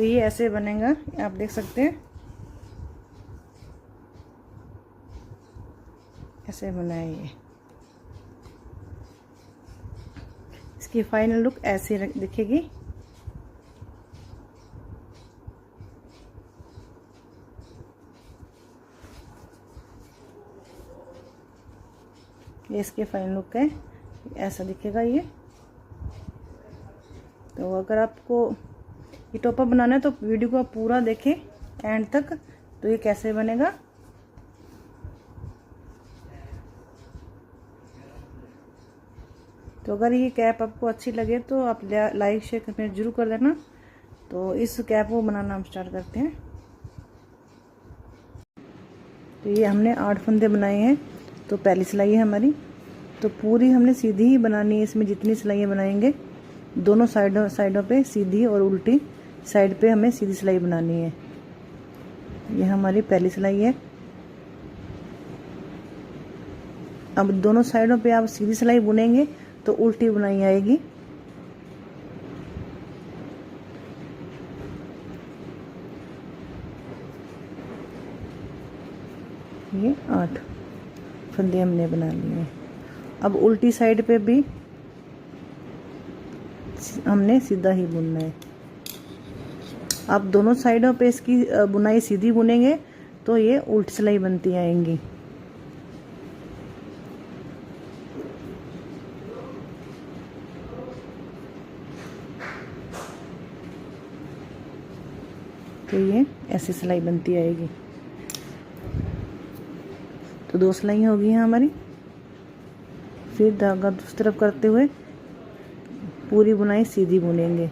तो ये ऐसे बनेगा, आप देख सकते हैं ऐसे बना है ये। इसकी फाइनल लुक ऐसी दिखेगी। ये इसके फाइनल लुक है, ऐसा दिखेगा ये। तो अगर आपको ये टॉपअप बनाना है तो वीडियो को पूरा देखें एंड तक, तो ये कैसे बनेगा। तो अगर ये कैप आपको अच्छी लगे तो आप लाइक शेयर कमेंट जरूर कर देना। तो इस कैप को बनाना हम स्टार्ट करते हैं। तो ये हमने 8 फंदे बनाए हैं। तो पहली सिलाई है हमारी, तो पूरी हमने सीधी ही बनानी है। इसमें जितनी सिलाइयाँ बनाएंगे दोनों साइडों पे सीधी और उल्टी साइड पे हमें सीधी सिलाई बनानी है। ये हमारी पहली सिलाई है। अब दोनों साइडों पे आप सीधी सिलाई बुनेंगे तो उल्टी बुनाई आएगी। ये 8 फंदे हमने बना लिए हैं। अब उल्टी साइड पे भी हमने सीधा ही बुनना है। आप दोनों साइडों पे इसकी बुनाई सीधी बुनेंगे तो ये उल्टी सिलाई बनती आएंगी। तो ये ऐसी सिलाई बनती आएगी। तो 2 सिलाई हो गई हैं हमारी। फिर धागा दूसरी तरफ करते हुए पूरी बुनाई सीधी बुनेंगे।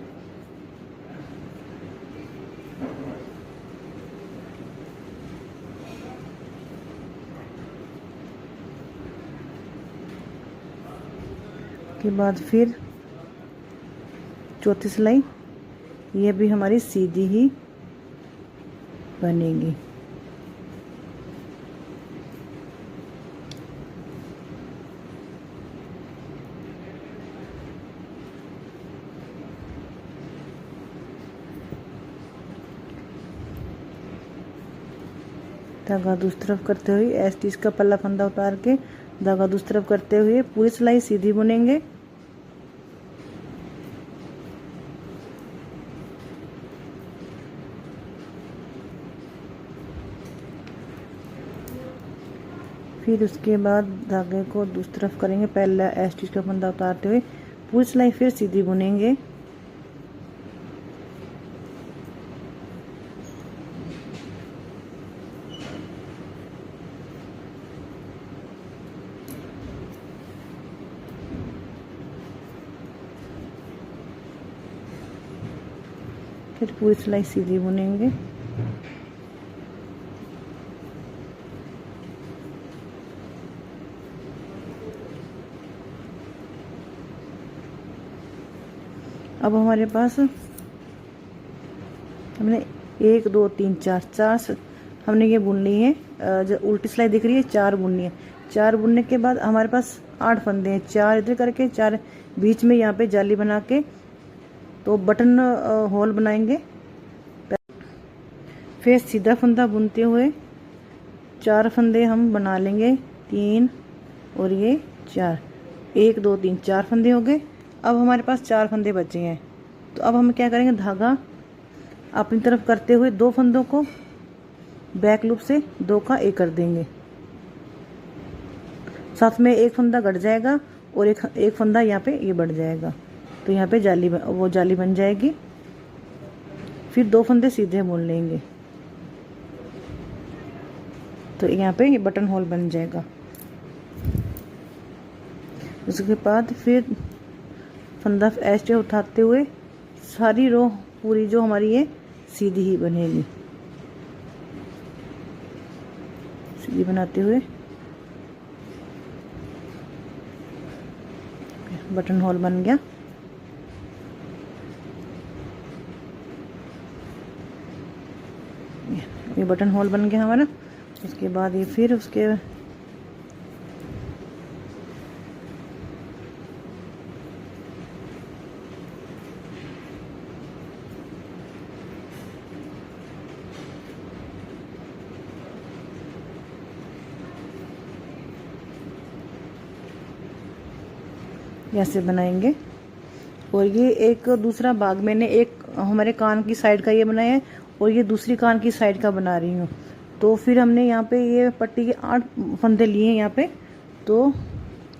के बाद फिर चौथी सिलाई, ये भी हमारी सीधी ही बनेगी। धागा दूसरी तरफ करते हुए एस्टिच का पल्ला फंदा उतार के धागा दूसरी तरफ करते हुए पूरी सिलाई सीधी बुनेंगे। फिर उसके बाद धागे को दूसरी तरफ करेंगे, पहला एस्टिच का फंदा उतारते हुए पूरी सिलाई फिर सीधी बुनेंगे। फिर पूरी सिलाई सीधी बुनेंगे। अब हमारे पास हमने 1 2 3 4 हमने ये बुन ली है। जो उल्टी सिलाई दिख रही है 4 बुननी है। 4 बुनने के बाद हमारे पास 8 फंदे हैं। 4 इधर करके 4 बीच में यहाँ पे जाली बना के तो बटन होल बनाएंगे। फिर सीधा फंदा बुनते हुए 4 फंदे हम बना लेंगे, 3 और ये 4, 1 2 3 4 फंदे हो गए। अब हमारे पास 4 फंदे बचे हैं। तो अब हम क्या करेंगे, धागा अपनी तरफ करते हुए 2 फंदों को बैक लूप से 2 का 1 कर देंगे। साथ में 1 फंदा घट जाएगा और एक फंदा यहाँ पे ये बढ़ जाएगा। तो यहाँ पे जाली बन जाएगी। फिर 2 फंदे सीधे बुन लेंगे तो यहाँ पे ये बटन होल बन जाएगा। उसके बाद फिर फंदा ऐसे उठाते हुए सारी रो पूरी जो हमारी है सीधी ही बनेगी। सीधी बनाते हुए बटन होल बन गया। ये बटन होल बन गया हमारा। उसके बाद ये फिर उसके ऐसे बनाएंगे। और ये एक दूसरा भाग मैंने एक हमारे कान की साइड का ये बनाया है और ये दूसरी कान की साइड का बना रही हूँ। तो फिर हमने यहाँ पे ये पट्टी के 8 फंदे लिए हैं यहाँ पे। तो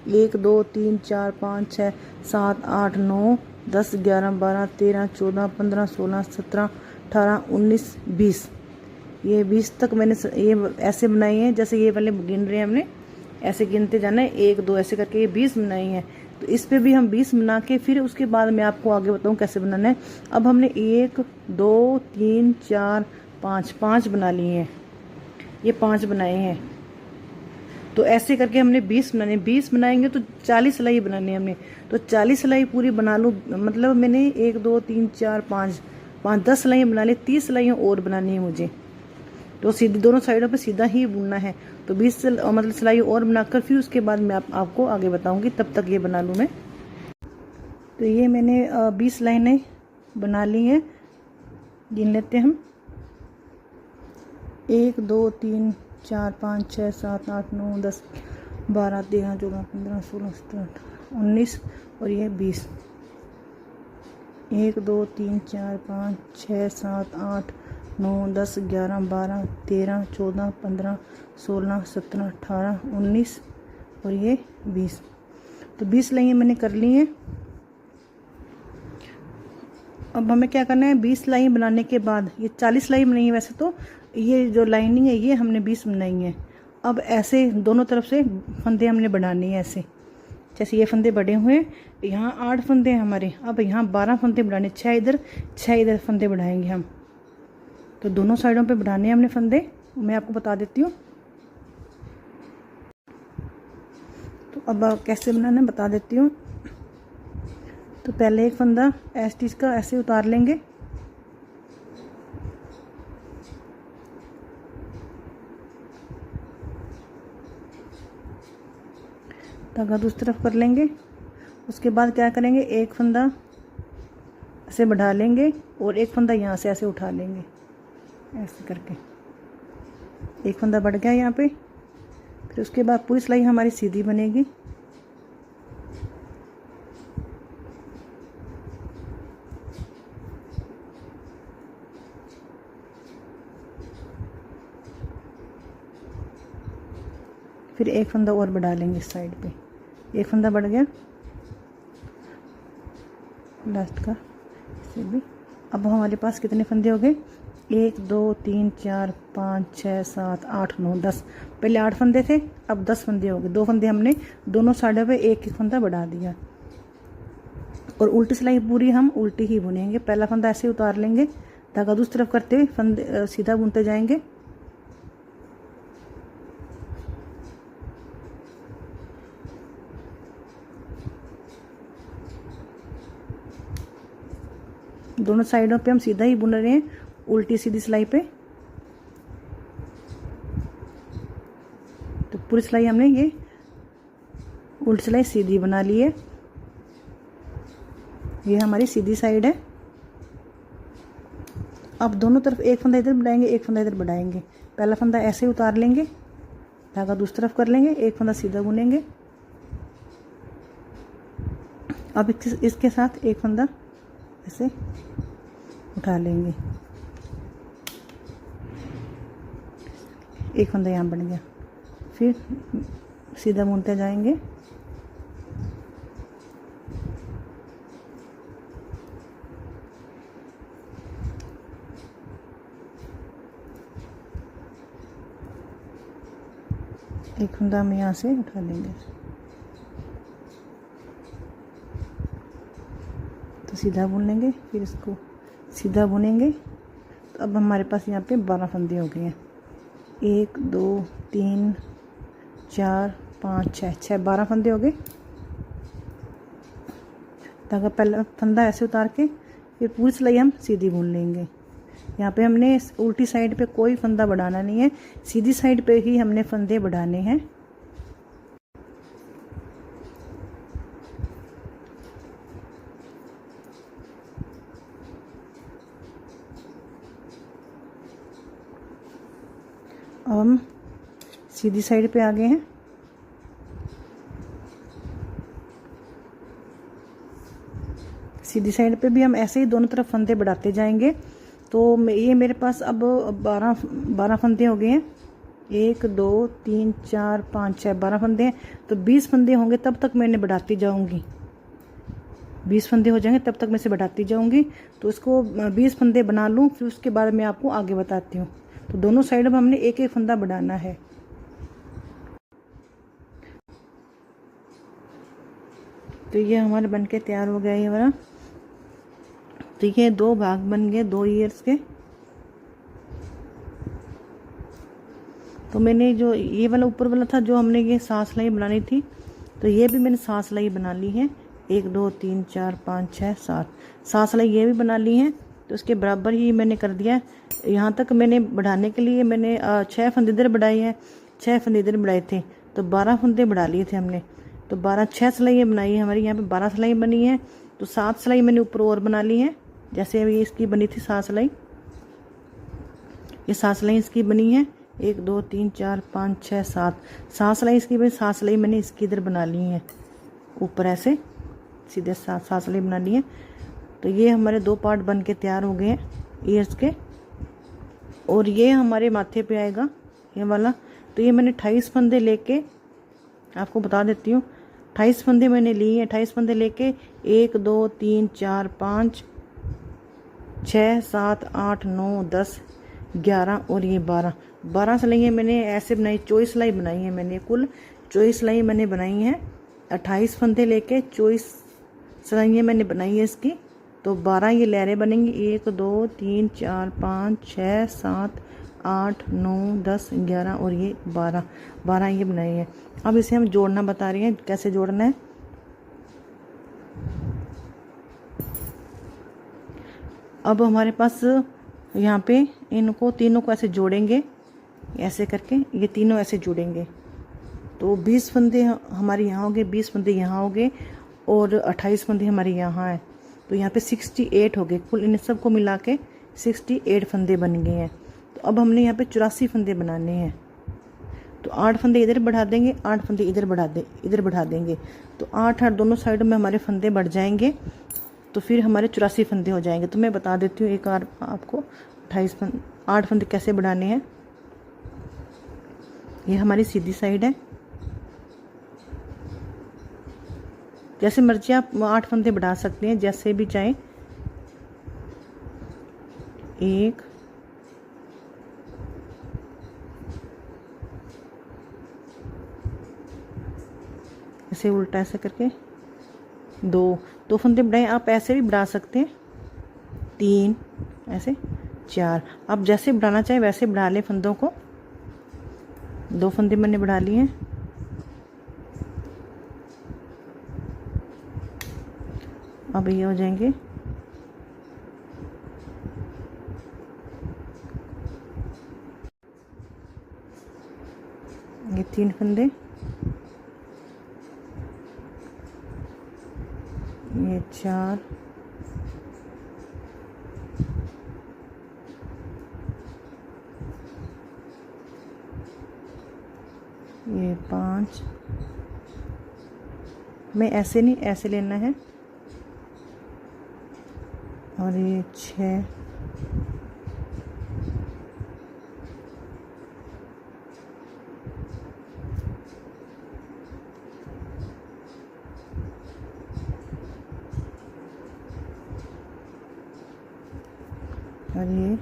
1 2 3 4 5 6 7 8 9 10 11 12 13 14 15 16 17 18 19 20, ये 20 तक मैंने ये ऐसे बनाई है। जैसे ये पहले गिन रहे हैं हमने, ऐसे गिनते जाना है 1 2 ऐसे करके ये 20 बनाई है। तो इस पे भी हम 20 बना के फिर उसके बाद मैं आपको आगे बताऊँ कैसे बनाना है। अब हमने 1 2 3 4 5 5 बना लिए हैं, ये 5 बनाए हैं। तो ऐसे करके हमने 20 बनाने, 20 बनाएंगे तो 40 सिलाई बनानी है हमने। तो 40 सिलाई पूरी बना लूँ, मतलब मैंने 1 2 3 4 5 5 10 सिलाइयाँ बना ली, 30 सिलाइयाँ और बनानी है मुझे। तो सीधी दोनों साइडों पे सीधा ही बुनना है। तो 20 मतलब सिलाई और बनाकर फिर उसके बाद मैं आपको आगे बताऊंगी, तब तक ये बना लूँ मैं। तो ये मैंने 20 लाइनें बना ली हैं, गिन लेते हैं हम। 1 2 3 4 5 6 7 8 9 10 12 13 14 15 16 17 18 19 और ये 20। 1 2 3 4 5 6 7 8 9 10 11 12 13 14 15 16 17 18 19 और ये 20। तो 20 लाइनें मैंने कर ली हैं। अब हमें क्या करना है, 20 लाइन बनाने के बाद ये 40 लाइन बनाई है। वैसे तो ये जो लाइनिंग है ये हमने 20 बनाई है। अब ऐसे दोनों तरफ से फंदे हमने बनाने हैं ऐसे। जैसे ये फंदे बढ़े हुए हैं, यहाँ 8 फंदे हैं हमारे। अब यहाँ 12 फंदे बढ़ाने, 6 इधर 6 इधर फंदे बढ़ाएंगे हम। तो दोनों साइडों पे बढ़ाने हैं हमने फंदे, मैं आपको बता देती हूँ। तो अब कैसे बनाना है बता देती हूँ। तो पहले एक फंदा स्टिच का ऐसे उतार लेंगे, धागा दूसरी तरफ कर लेंगे। उसके बाद क्या करेंगे, एक फंदा ऐसे बढ़ा लेंगे और एक फंदा यहाँ से ऐसे उठा लेंगे, ऐसे करके एक फंदा बढ़ गया यहाँ पे। फिर उसके बाद पूरी सिलाई हमारी सीधी बनेगी। फिर एक फंदा और बढ़ा लेंगे इस साइड पे, एक फंदा बढ़ गया लास्ट का, इसे भी। अब हमारे पास कितने फंदे हो गए, 1 2 3 4 5 6 7 8 9 10। पहले 8 फंदे थे, अब 10 फंदे हो गए। 2 फंदे हमने दोनों साइडों पे एक एक फंदा बढ़ा दिया। और उल्टी सिलाई पूरी हम उल्टी ही बुनेंगे। पहला फंदा ऐसे उतार लेंगे, धागा दूसरी तरफ करते हुए फंदे सीधा बुनते जाएंगे। दोनों साइडों पे हम सीधा ही बुन रहे हैं, उल्टी सीधी सिलाई पे। तो पूरी सिलाई हमने ये उल्टी सिलाई सीधी बना ली है। ये हमारी सीधी साइड है। अब दोनों तरफ एक फंदा इधर बढ़ाएंगे, एक फंदा इधर बढ़ाएंगे। पहला फंदा ऐसे उतार लेंगे, धागा दूसरी तरफ कर लेंगे, एक फंदा सीधा बुनेंगे। अब इसके साथ एक फंदा ऐसे उठा लेंगे, एक फंदा यहाँ बन गया। फिर सीधा बुनते जाएंगे। एक फंदा हम यहाँ से उठा लेंगे, तो सीधा बुन लेंगे। फिर इसको सीधा बुनेंगे। तो अब हमारे पास यहाँ पे 12 फंदे हो गए हैं। 1 2 3 4 5 6 12 फंदे हो गए। धागा पहला फंदा ऐसे उतार के फिर पूरी सिलाई हम सीधी बुन लेंगे। यहाँ पे हमने उल्टी साइड पे कोई फंदा बढ़ाना नहीं है, सीधी साइड पे ही हमने फंदे बढ़ाने हैं। अब हम सीधी साइड पे आ गए हैं। सीधी साइड पे भी हम ऐसे ही दोनों तरफ फंदे बढ़ाते जाएंगे। तो ये मेरे पास अब 12 फंदे हो गए हैं। 1 2 3 4 5 6 12 फंदे हैं। तो 20 फंदे होंगे तब तक मैं इन्हें बढ़ाती जाऊंगी। 20 फंदे हो जाएंगे तब तक मैं इसे बढ़ाती जाऊंगी। तो इसको 20 फंदे बना लूँ, फिर उसके बाद मैं आपको आगे बताती हूँ। तो दोनों साइड में हमने एक एक फंदा बढ़ाना है। तो ये हमारे बनके तैयार हो गया ये वाला। तो ये 2 भाग बन गए 2 ईयर्स के। तो मैंने जो ये वाला ऊपर वाला था, जो हमने ये 7 सिलाई बनानी थी, तो ये भी मैंने 7 सिलाई बना ली है। 1 2 3 4 5 6 7 सिलाई ये भी बना ली है। तो उसके बराबर ही मैंने कर दिया। यहाँ तक मैंने बढ़ाने के लिए मैंने 6 फंदे इधर बढ़ाई है, 6 फंदे इधर बढ़ाए थे, तो 12 फंदे बढ़ा लिए थे हमने। तो 6 सिलाई बनाई है हमारी, यहाँ पे 12 सिलाई बनी है। तो 7 सिलाई मैंने ऊपर और बना ली है। जैसे अभी इसकी बनी थी 7 सिलाई, ये 7 सिलाई इसकी बनी है। 1 2 3 4 5 6 7 सिलाई इसकी बनी। 7 सिलाई मैंने इसकी इधर बना ली है, ऊपर ऐसे सीधे 7 सिलाई बना ली है। तो ये हमारे 2 पार्ट बन के तैयार हो गए हैं ईयर्स के। और ये हमारे माथे पे आएगा ये वाला। तो ये मैंने 28 फंदे लेके आपको बता देती हूँ। 28 फंदे मैंने लिए हैं। 28 फंदे लेके 1 2 3 4 5 6 7 8 9 10 11 और ये 12 सिलाइयाँ मैंने ऐसे बनाई। 24 सिलाई बनाई है मैंने, कुल 24 सिलाई मैंने बनाई हैं। 28 फंदे लेके 24 सिलाइयाँ मैंने बनाई है इसकी। तो 12 ये लहरें बनेंगी। 1 2 3 4 5 6 7 8 9 10 11 और ये 12 ये बनाई है। अब इसे हम जोड़ना बता रहे हैं, कैसे जोड़ना है। अब हमारे पास यहाँ पे इनको तीनों को ऐसे जोड़ेंगे, ऐसे करके ये तीनों ऐसे जुड़ेंगे। तो 20 फंदे हमारे यहाँ हो गए, 20 फंदे यहाँ हो गए और 28 फंदे हमारे यहाँ हैं। तो यहाँ पे 68 हो गए कुल। इन सबको मिला के 68 फंदे बन गए हैं। तो अब हमने यहाँ पे 84 फंदे बनाने हैं। तो 8 फंदे इधर बढ़ा देंगे, 8 फंदे इधर बढ़ा देंगे। तो 8 दोनों साइडों में हमारे फंदे बढ़ जाएंगे। तो फिर हमारे 84 फंदे हो जाएंगे। तो मैं बता देती हूँ एक बार आपको 8 फंदे कैसे बढ़ाने हैं। ये हमारी सीधी साइड है। जैसे मर्जी आप 8 फंदे बढ़ा सकते हैं, जैसे भी चाहें। 1 ऐसे उल्टा ऐसे करके 2 फंदे बढ़ाए। आप ऐसे भी बढ़ा सकते हैं, 3 ऐसे 4। आप जैसे बढ़ाना चाहें वैसे बढ़ा लें फंदों को। 2 फंदे मैंने बढ़ा लिए हैं। अब ये हो जाएंगे ये 3 फंदे, ये 4, ये 5। मैं ऐसे नहीं, ऐसे लेना है। और ये 6, और ये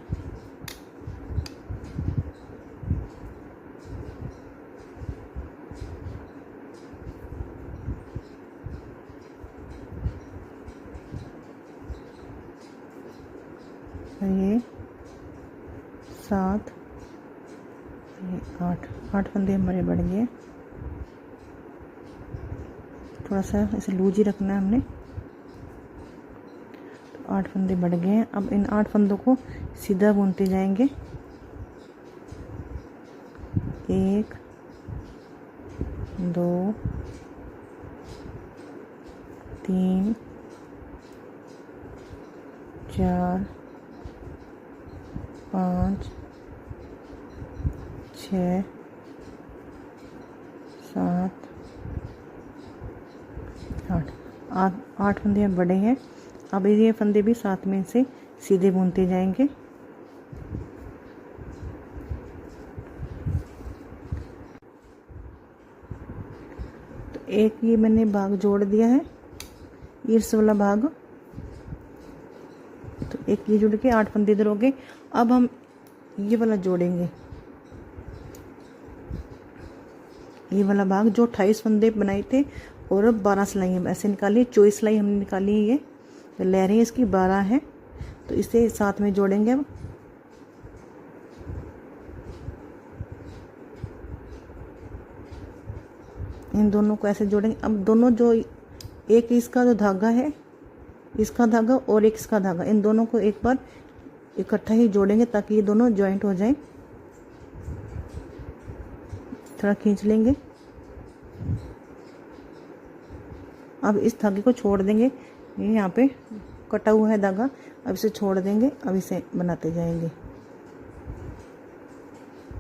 7, ये 8 फंदे हमारे बढ़ गए। थोड़ा सा इसे लूज ही रखना है हमने। तो 8 फंदे बढ़ गए हैं। अब इन 8 फंदों को सीधा बुनते जाएंगे। 1 2 3 4 5 6 7 8 फंदे बड़े हैं। अब ये फंदे भी साथ में से सीधे बुनते जाएंगे। तो एक ये मैंने भाग जोड़ दिया है, ईर्स वाला भाग, तो एक ये जुड़ के 8 फंदे इधर हो गए। अब हम ये वाला जोड़ेंगे, ये वाला भाग जो 28 फंदे बनाए थे और 12 सिलाई ऐसे निकाली, 24 सिलाई हमने निकाली है। ये तो लहरें इसकी 12 हैं, तो इसे साथ में जोड़ेंगे। अब इन दोनों को ऐसे जोड़ेंगे। अब दोनों जो एक इसका जो धागा है, इसका धागा और एक इसका धागा, इन दोनों को एक बार इकट्ठा ही जोड़ेंगे ताकि ये दोनों जॉइंट हो जाएं। थोड़ा खींच लेंगे। अब इस धागे को छोड़ देंगे, ये यहाँ पे कटा हुआ है धागा, अब इसे छोड़ देंगे। अब इसे बनाते जाएंगे,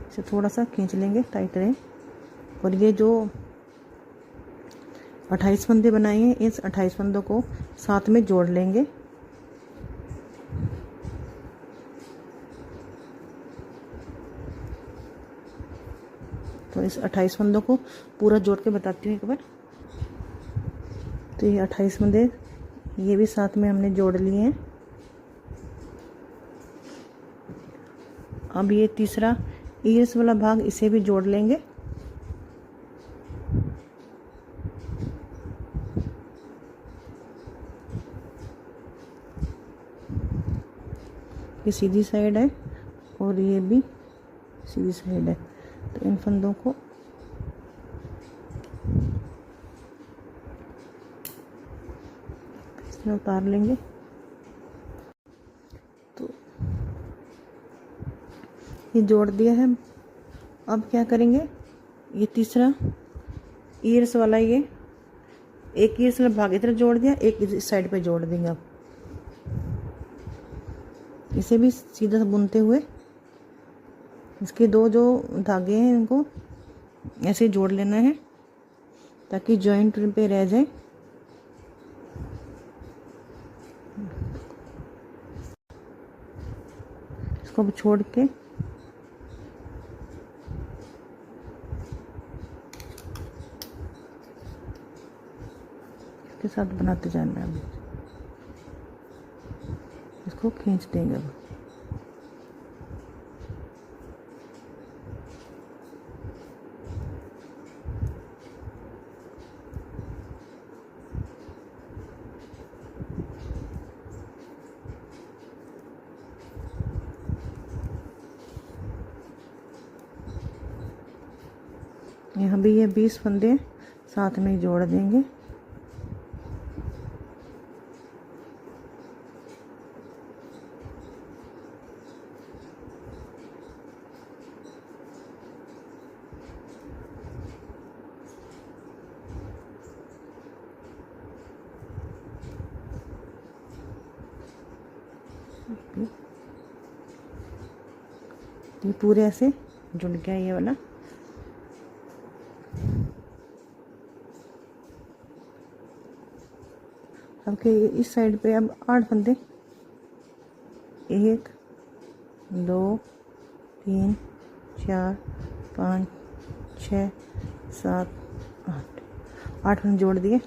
इसे थोड़ा सा खींच लेंगे, टाइट रहे। और ये जो 28 फंदे बनाए हैं, इस 28 फंदों को साथ में जोड़ लेंगे। तो इस 28 फंदों को पूरा जोड़ के बताती हूँ एक बार। तो ये 28 फंदे ये भी साथ में हमने जोड़ लिए हैं। अब ये तीसरा ईर्स वाला भाग, इसे भी जोड़ लेंगे। ये सीधी साइड है और ये भी सीधी साइड है, तो इन फंदों को इसमें उतार लेंगे। तो ये जोड़ दिया है। अब क्या करेंगे, ये तीसरा ईर्स वाला, ये एक ईर्स वाला भाग इधर जोड़ दिया, एक इस साइड पे जोड़ देंगे। अब इसे भी सीधा बुनते हुए इसके दो जो धागे हैं इनको ऐसे जोड़ लेना है ताकि जॉइंट पे रह जाए। इसको अब छोड़ के इसके साथ बनाते जाना है। इसको खींच देंगे। अब यहाँ भी ये 20 फंदे साथ में जोड़ देंगे। ये पूरे ऐसे जुड़ गया ये वाला। अब के इस साइड पे अब 8 फंदे, 1 2 3 4 5 6 7 8 फंदे जोड़ दिए।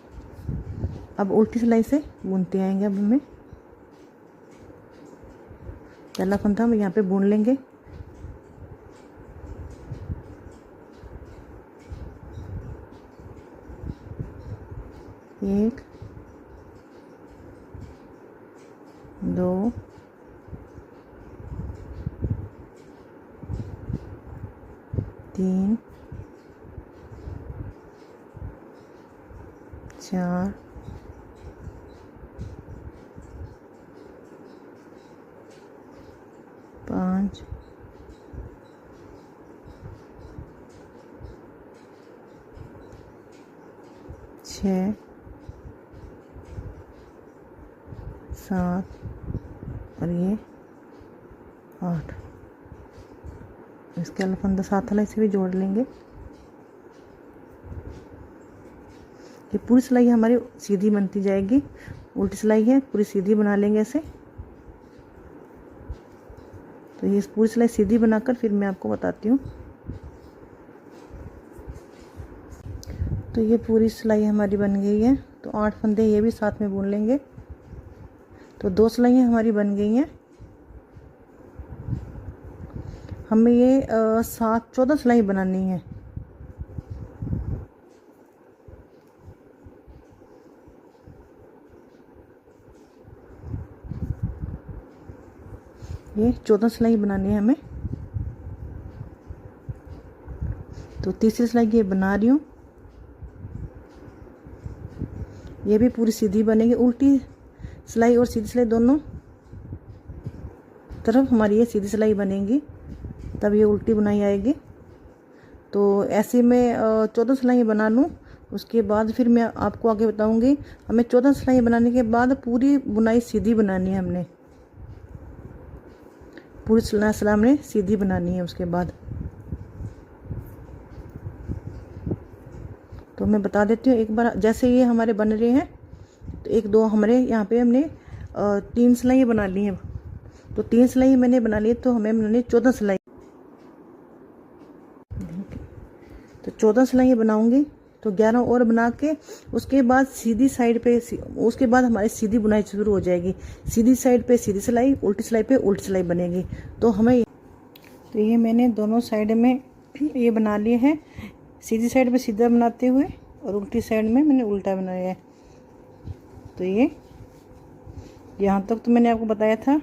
अब उल्टी सिलाई से बुनते आएंगे। अब हमें पहला फंदा हम यहाँ पे बुन लेंगे। एक, 2 3 4 5 6 7 और ये 8। इसके अलावा फंदा साथ वाला इसे भी जोड़ लेंगे। ये पूरी सिलाई हमारी सीधी बनती जाएगी उल्टी सिलाई है, पूरी सीधी बना लेंगे ऐसे। तो ये पूरी सिलाई सीधी बनाकर फिर मैं आपको बताती हूँ। तो ये पूरी सिलाई हमारी बन गई है। तो 8 फंदे ये भी साथ में बुन लेंगे। तो 2 सिलाइयाँ हमारी बन गई हैं। हमें ये 14 सिलाई बनानी है। ये 14 सिलाई बनानी है हमें। तो तीसरी सिलाई ये बना रही हूँ। ये भी पूरी सीधी बनेगी। उल्टी सिलाई और सीधी सिलाई दोनों तरफ हमारी ये सीधी सिलाई बनेगी, तब ये उल्टी बुनाई आएगी। तो ऐसे मैं 14 सिलाई बना लूँ, उसके बाद फिर मैं आपको आगे बताऊँगी। हमें 14 सिलाई बनाने के बाद पूरी बुनाई सीधी बनानी है। हमने पूरी सिलाई हमने सीधी बनानी है उसके बाद। तो मैं बता देती हूँ एक बार। जैसे ये हमारे बन रहे हैं, तो 1 2 हमारे यहाँ पे हमने 3 सिलाई बना ली हैं। तो 3 सिलाई मैंने बना ली, तो हमें बनानी 14 सिलाई। तो 14 सिलाई बनाऊंगी, तो 11 और बना के उसके बाद सीधी साइड पे, उसके बाद हमारी सीधी बुनाई शुरू हो जाएगी। सीधी साइड पे सीधी सिलाई, उल्टी सिलाई पे उल्टी सिलाई बनेगी। तो हमें, तो ये मैंने दोनों साइड में ये बना लिए हैं। सीधी साइड पे सीधा बनाते हुए और उल्टी साइड में मैंने उल्टा बनाया है। तो ये यहाँ तक तो मैंने आपको बताया था।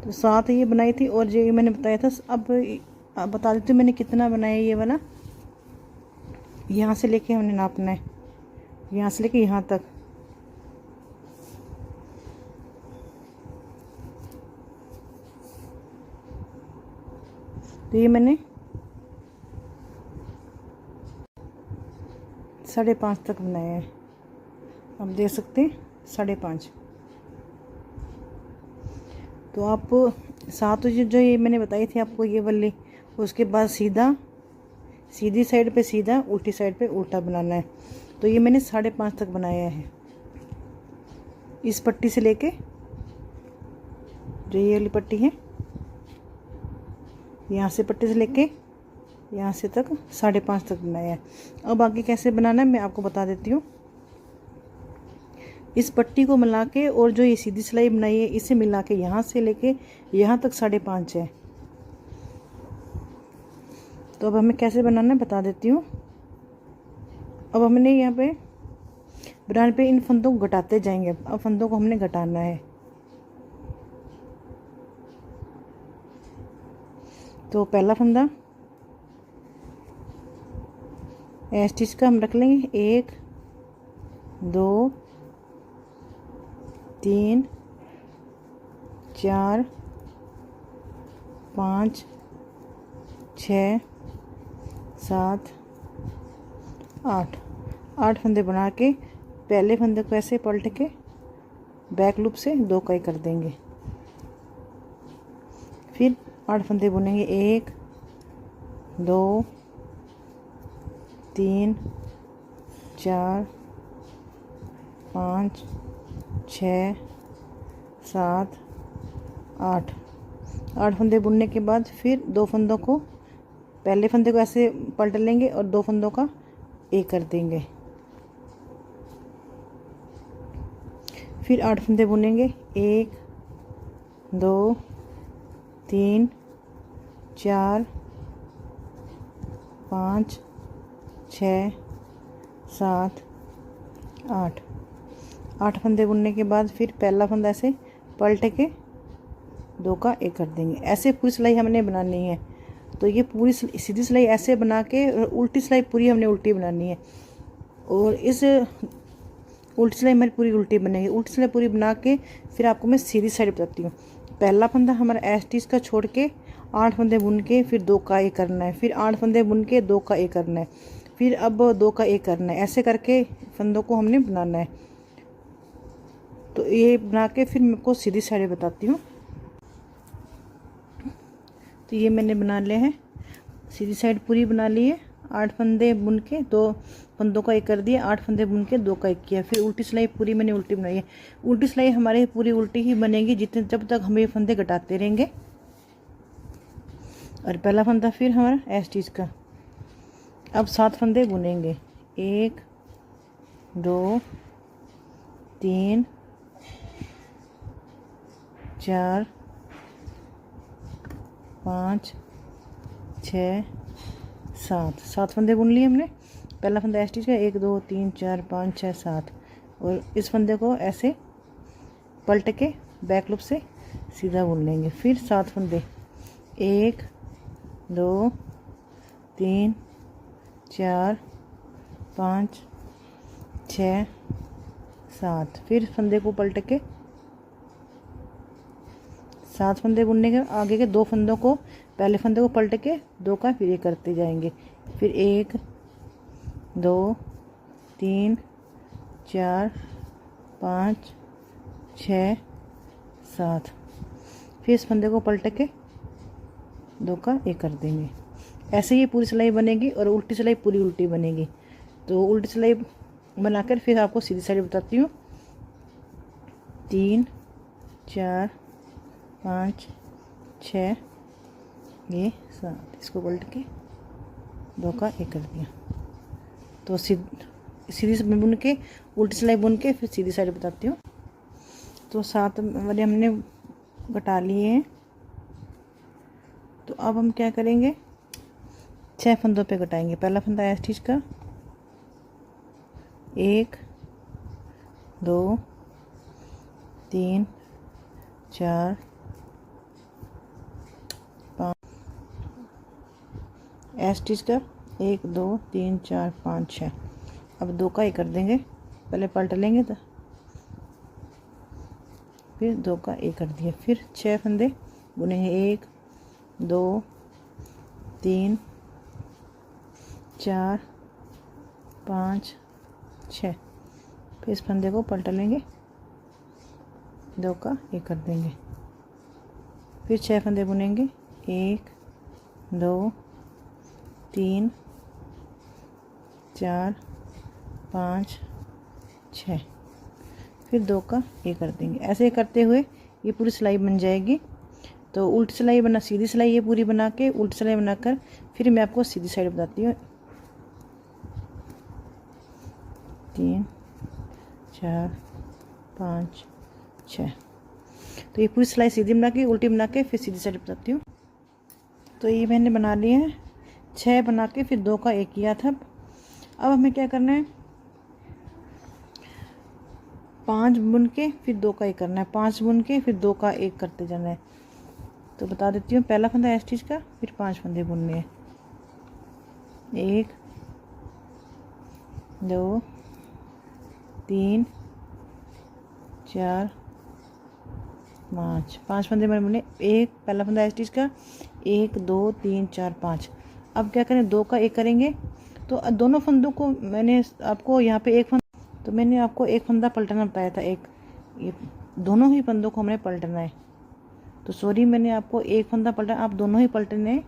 तो 7 ये बनाई थी और ये मैंने बताया था। अब बता देती हूँ मैंने कितना बनाया। ये वाला यहाँ से लेके हमने नापना है, यहाँ से लेके यहाँ तक। तो ये मैंने 5.5 तक बनाया है। आप देख सकते हैं 5.5। तो आप 7 जो ये मैंने बताई थी आपको, ये वाली, उसके बाद सीधा, सीधी साइड पे सीधा, उल्टी साइड पे उल्टा बनाना है। तो ये मैंने 5.5 तक बनाया है। इस पट्टी से लेके जो ये वाली पट्टी है, यहाँ से पट्टी से लेके यहाँ से तक 5.5 तक बनाया है। अब आगे कैसे बनाना है मैं आपको बता देती हूँ। इस पट्टी को मिला के और जो ये सीधी सिलाई बनाई है इसे मिला के यहाँ से लेके यहाँ तक 5.5 है। तो अब हमें कैसे बनाना है बता देती हूँ। अब हमने यहाँ पे बनाने पे इन फंदों को घटाते जाएंगे। अब फंदों को हमने घटाना है। तो पहला फंदा स्टिच का हम रख लेंगे 1 2 3 4 5 6 7 8 फंदे बना के पहले फंदे को ऐसे पलट के बैक लूप से 2 कई कर देंगे। फिर 8 फंदे बुनेंगे 1 2 3 4 5 6 7 8 फंदे बुनने के बाद फिर 2 फंदों को, पहले फंदे को ऐसे पलट लेंगे और 2 फंदों का एक कर देंगे। फिर 8 फंदे बुनेंगे 1 2 3 4 5 6 7 8 फंदे बुनने के बाद फिर पहला फंदा ऐसे पलट के 2 का एक कर देंगे। ऐसे पूरी सिलाई हमने बनानी है। तो ये पूरी सीधी सिलाई ऐसे बना के उल्टी सिलाई पूरी हमने उल्टी बनानी है। और इस उल्टी सिलाई हमारी पूरी उल्टी बनेगी। उल्टी सिलाई पूरी बना के फिर आपको मैं सीधी साइड बताती हूँ। पहला फंदा हमारा एस्टिच का छोड़ के 8 फंदे बुन के फिर 2 का एक करना है। फिर 8 फंदे बुन के 2 का एक करना है। फिर अब 2 का एक करना है। ऐसे करके फंदों को हमने बनाना है। तो ये बना के फिर मैं आपको सीधी साइड बताती हूँ। तो ये मैंने बना लिया है, सीधी साइड पूरी बना ली है। 8 फंदे बुन के 2 फंदों का एक कर दिया, 8 फंदे बुन के 2 का एक किया। फिर उल्टी सिलाई पूरी मैंने उल्टी बनाई है। उल्टी सिलाई हमारी पूरी उल्टी ही बनेगी जितने जब तक हम ये फंदे घटाते रहेंगे। और पहला फंदा फिर हमारा ऐस चीज़ का। अब 7 फंदे बुनेंगे, 1 2 3 4 5 6 7 फंदे बुन लिए हमने। पहला फंदा ऐस चीज़ का 1 2 3 4 5 6 7, और इस फंदे को ऐसे पलट के बैक लूप से सीधा बुन लेंगे। फिर 7 फंदे, 1 2 3 4 5 6 7। फिर फंदे को पलट के 7 फंदे बुनने के आगे के 2 फंदों को, पहले फंदे को पलट के 2 का फिर ये करते जाएंगे। फिर 1 2 3 4 5 6 7। फिर इस फंदे को पलट के 2 का एक कर देंगे। ऐसे ही पूरी सिलाई बनेगी और उल्टी सिलाई पूरी उल्टी बनेगी। तो उल्टी सिलाई बनाकर फिर आपको सीधी साइड बताती हूँ। 3 4 5 6 ये 7, इसको पलट के 2 का एक कर दिया। तो सीधी से बुन के उल्टी सिलाई बुन के फिर सीधी साइड बताती हूँ। तो 7 वाले हमने घटा लिए हैं। तो अब हम क्या करेंगे, 6 फंदों पे घटाएंगे। पहला फंदा ऐस चीज़ का, 1 2 3 4 5 ऐस चीज़ का 1 2 3 4 5 6। अब 2 का एक कर देंगे, पहले पलट लेंगे तो फिर 2 का एक कर दिया। फिर 6 फंदे बुनेंगे, 1 2 3 4 5 6। फिर इस फंदे को पलट लेंगे, 2 का एक कर देंगे। फिर 6 फंदे बुनेंगे, 1 2 3 4 5 6। फिर 2 का एक कर देंगे। ऐसे करते हुए ये पूरी सिलाई बन जाएगी। तो उल्टी सिलाई बना, सीधी सिलाई ये पूरी बना के उल्टी सिलाई बनाकर फिर मैं आपको सीधी साइड बताती हूँ। 3 4 5 6। तो ये पूरी सिलाई सीधी बना के उल्टी बना के फिर सीधी साइड बताती हूँ। तो ये मैंने बना लिए हैं, 6 बना के फिर 2 का एक किया था। अब हमें क्या करना है, 5 बुन के फिर 2 का एक करना है, 5 बुन के फिर 2 का एक करते जाना है। तो बता देती हूँ, पहला फंदा ऐस चीज़ का, फिर 5 फंदे बुनने हैं, 1 2 3 4 5 फंदे मैंने बुने। एक पहला फंदा ऐस चीज़ का, 1 2 3 4 5। अब क्या करें, 2 का एक करेंगे। तो दोनों फंदों को मैंने आपको यहाँ पे तो मैंने आपको एक फंदा पलटना बताया था, एक ये दोनों ही फंदों को हमने पलटना है। तो सॉरी, मैंने आपको एक फंदा पलटा, आप दोनों ही पलटने हैं।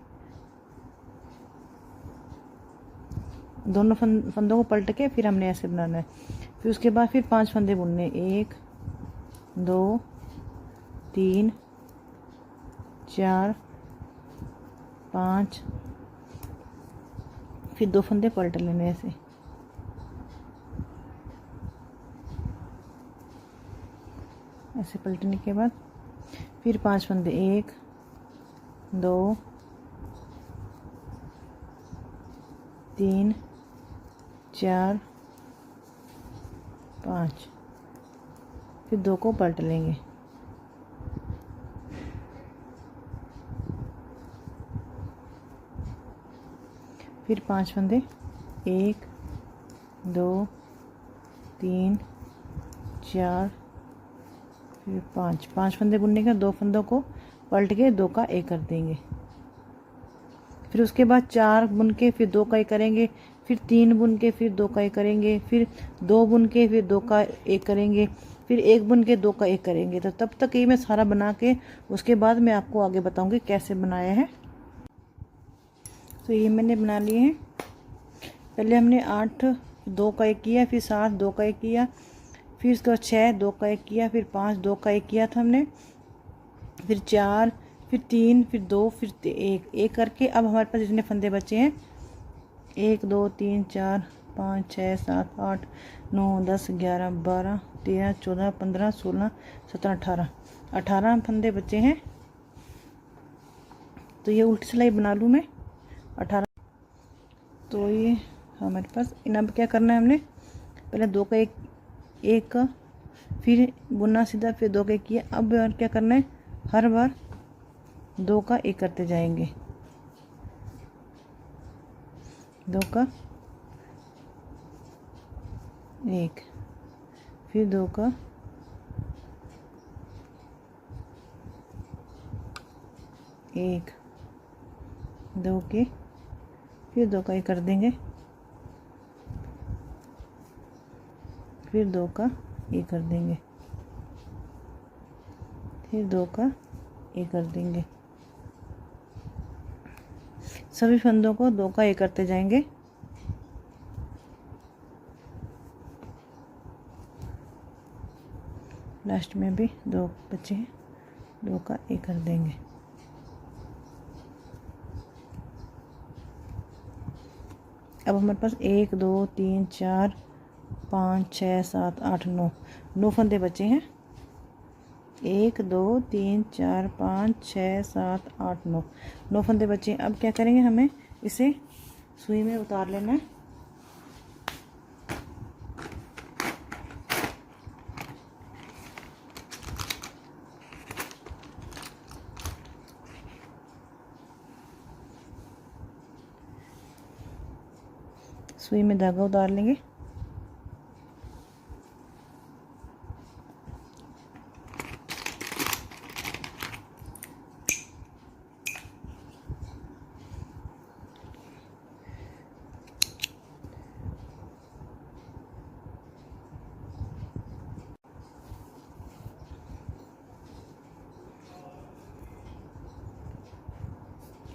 दोनों फंदों को पलट के फिर हमने ऐसे बनाना है। फिर उसके बाद फिर 5 फंदे बुनने, 1 2 3 4 5। फिर 2 फंदे पलट लेने ऐसे। ऐसे पलटने के बाद फिर 5 फंदे, 1 2 3 4 5। फिर 2 को पलट लेंगे। फिर 5 फंदे, 1 2 3 4 फिर 5 फंदे बुनने के 2 फंदों को पलट के 2 का एक कर देंगे। फिर उसके बाद 4 बुन के फिर 2 का एक करेंगे, फिर 3 बुन के फिर 2 का एक करेंगे, फिर 2 बुन के फिर 2 का एक करेंगे, फिर 1 बुन के 2 का एक करेंगे। तो तब तक ये मैं सारा बना के उसके बाद मैं आपको आगे बताऊंगी कैसे बनाया है। तो ये मैंने बना लिए हैं पहले हमने 8 2 का 1 किया, फिर 7 2 का 1 किया, फिर उसके बाद 6 2 का 1 किया, फिर 5 2 का 1 किया था हमने, फिर 4, फिर 3, फिर 2, फिर 1 1 करके अब हमारे पास जितने फंदे बचे हैं 1 2 3 4 5 6 7 8 9 10 11 12 13 14 15 16 17 18 फंदे बचे हैं। तो ये उल्टी सिलाई बना लूँ मैं 18। तो ये हमारे पास अब क्या करना है, हमने पहले 2 का 1 का, फिर बुनना सीधा, फिर 2 का 1 किया। अब क्या करना है, हर बार 2 का 1 करते जाएंगे, 2 का 1, फिर 2 का 1, 2 के, फिर 2 का 1 कर देंगे, फिर 2 का 1 कर देंगे, फिर 2 का 1 कर देंगे। सभी फंदों को 2 का 1 करते जाएंगे। लास्ट में भी 2 बचे हैं, 2 का 1 कर देंगे। अब हमारे पास 1 2 3 4 5 6 7 8 9 फंदे बचे हैं। 1 2 3 4 5 6 7 8 9 फंदे बचे हैं। अब क्या करेंगे, हमें इसे सुई में उतार लेना है। सुई में धागा उतार लेंगे।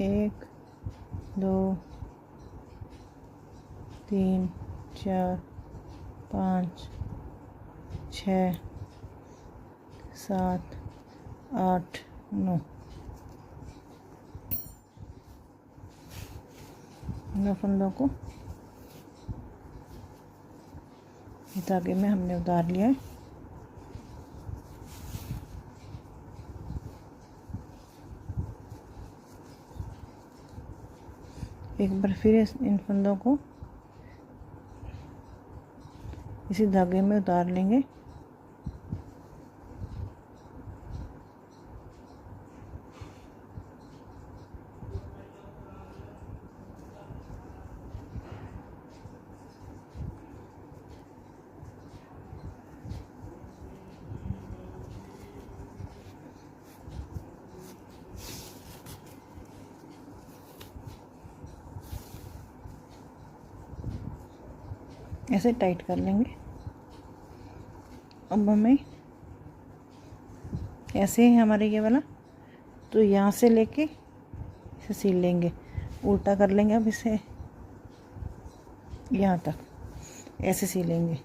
एक 2 3 4 5 6 7 8 9 फंदों को धागे में हमने उतार लिया है। एक बार फिर इन फंदों को इसी धागे में उतार लेंगे। ऐसे टाइट कर लेंगे। अब हमें ऐसे ही हमारे ये वाला, तो यहाँ से लेके इसे सिल लेंगे, उल्टा कर लेंगे। अब इसे यहाँ तक ऐसे सिलेंगे,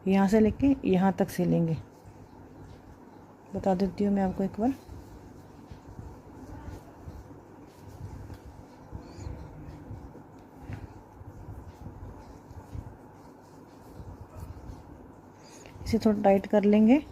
यहाँ से लेके यहाँ तक सिलेंगे। बता देती हूँ मैं आपको एक बार। इसे थोड़ा टाइट कर लेंगे।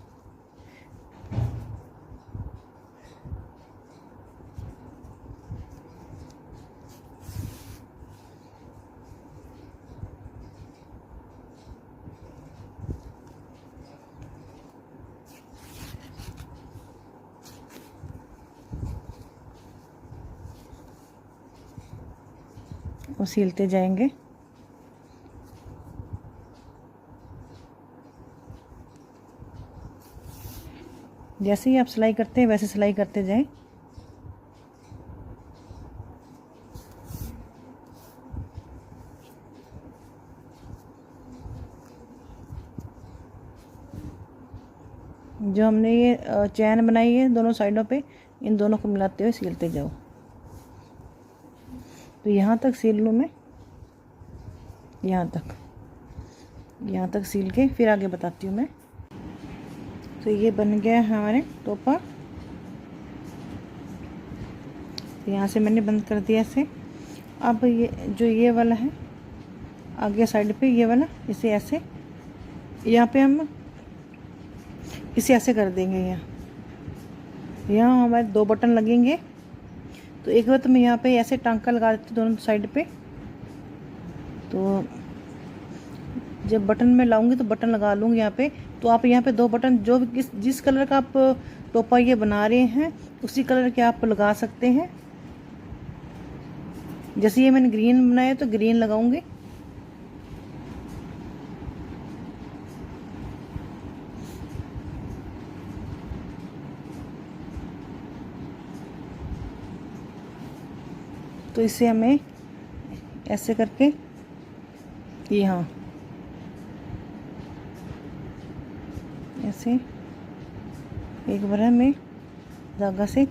और सिलते जाएंगे। जैसे ही आप सिलाई करते हैं वैसे सिलाई करते जाएं। जो हमने ये चैन बनाई है दोनों साइडों पे, इन दोनों को मिलाते हुए सिलते जाओ। तो यहाँ तक सिल लूँ मैं। यहाँ तक सील के फिर आगे बताती हूँ मैं। तो ये बन गया है हमारे टोपा। तो यहाँ से मैंने बंद कर दिया ऐसे। अब ये जो ये वाला है आगे साइड पे ये वाला, इसे ऐसे यहाँ पे हम इसे ऐसे कर देंगे। यहाँ हमारे 2 बटन लगेंगे। तो एक बार तो मैं यहाँ पे ऐसे टांका लगा देती हूँ दोनों साइड पे। तो जब बटन में लाऊंगी तो बटन लगा लूँगी यहाँ पे। तो आप यहाँ पे 2 बटन जो भी जिस कलर का आप टोपा ये बना रहे हैं उसी कलर के आप लगा सकते हैं। जैसे ये मैंने ग्रीन बनाया तो ग्रीन लगाऊंगी। तो इसे हमें ऐसे करके यहाँ ऐसे एक बार में धागा से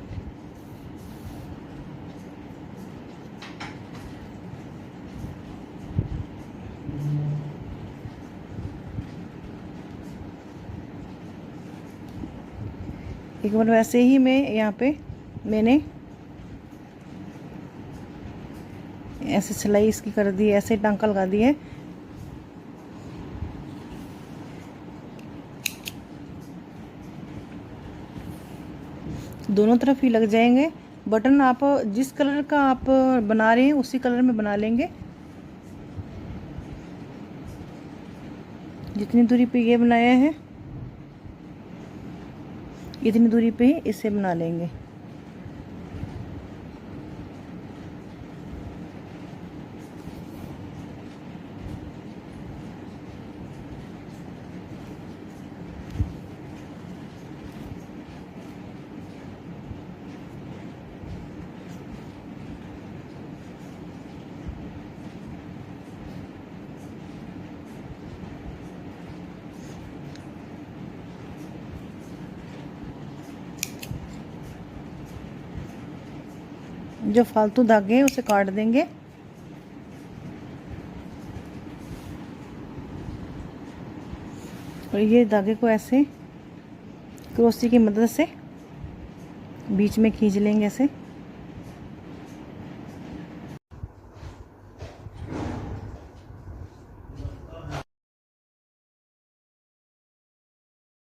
एक बार वैसे ही मैं यहाँ पे मैंने ऐसे सिलाई इसकी कर दी, ऐसे टांका लगा दी है। दोनों तरफ ही लग जाएंगे। बटन आप जिस कलर का आप बना रहे हैं उसी कलर में बना लेंगे। जितनी दूरी पे ये बनाया है इतनी दूरी पे ही इसे बना लेंगे। जो फालतू धागे हैं उसे काट देंगे। और ये धागे को ऐसे क्रोशी की मदद से बीच में खींच लेंगे ऐसे।